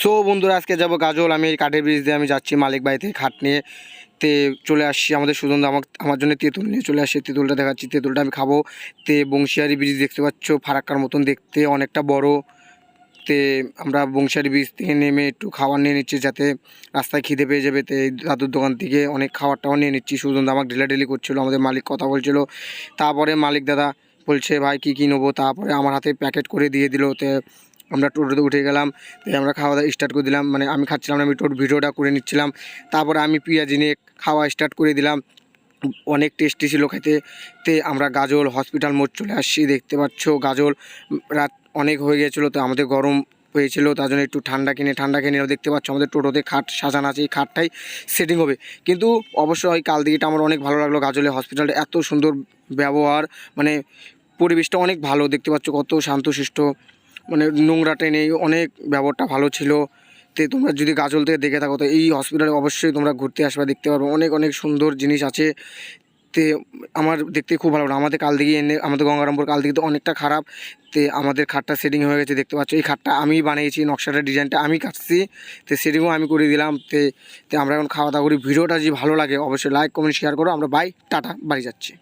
So বন্ধুরা আজকে যাবো গাজল। আমি কাঠের ব্রিজ দিয়ে আমি যাচ্ছি মালিক বাড়িতে খাট নিয়ে। তে চলে আসছি আমাদের সুজন আমার জন্য তেঁতুল নিয়ে চলে আসছে। তেঁতুলটা দেখাচ্ছি, তেঁতুলটা আমি খাবো। বংশিয়ারি ব্রিজ দেখতে পাচ্ছ, ফারাক্কার মতন দেখতে, অনেকটা বড়। আমরা বংশিয়ারি ব্রিজ থেকে নেমে একটু খাবার নিয়ে নিচ্ছি, যাতে রাস্তায় খিদে পেয়ে যাবে। দাদুর দোকান থেকে অনেক খাবারটাও নিয়ে নিচ্ছি। সুজন আমাকে ঢিলাঢিলি করছিলো, আমাদের মালিক কথা বলছিল। তারপরে মালিক দাদা বলছে ভাই কী নেবো, তারপরে আমার হাতে প্যাকেট করে দিয়ে দিল। আমরা টোটোতে উঠে গেলাম। আমরা খাওয়া দাওয়া স্টার্ট করে দিলাম। মানে আমি খাচ্ছিলাম না, আমি ভিডিওটা করে নিচ্ছিলাম। তারপরে আমি পেঁয়াজি নিয়ে খাওয়া স্টার্ট করে দিলাম। অনেক টেস্টি ছিল খেতে। আমরা গাজল হসপিটাল মোড় চলে আসছি। দেখতে পাচ্ছ গাজল রাত অনেক হয়ে গিয়েছিলো, তো আমাদের গরম হয়েছিল, তার জন্য একটু ঠান্ডা কিনে দেখতে পাচ্ছ আমাদের টোটোতে খাট সাজানো আছে। এই খাটটাই সেটিং হবে। কিন্তু অবশ্যই কাল দিকেটা আমার অনেক ভালো লাগলো। গাজলে হসপিটালটা এত সুন্দর ব্যবহার, মানে পরিবেশটা অনেক ভালো। দেখতে পাচ্ছ কত শান্তশিষ্ট, মানে নোংরাটা নেই, অনেক ব্যবহারটা ভালো ছিল। তোমরা যদি গাজল থেকে দেখে থাকো তো এই হসপিটালে অবশ্যই তোমরা ঘুরতে আসবে, দেখতে পারবে অনেক অনেক সুন্দর জিনিস আছে। আমার দেখতে খুব ভালো লাগলো। আমাদের কালদিঘি আমাদের গঙ্গারামপুর কালদিঘি তো অনেকটা খারাপ। আমাদের খাটটা সেটিং হয়ে গেছে, দেখতে পাচ্ছ। এই খাটটা আমি বানিয়েছি, নকশাটা ডিজাইনটা আমি কাটছি, সেটিংও আমি করে দিলাম। আমরা এখন খাওয়া দাওয়া করি। ভিডিওটা যদি ভালো লাগে অবশ্যই লাইক কমেন্ট শেয়ার করো। আমরা বাই টাটা বাড়ি যাচ্ছি।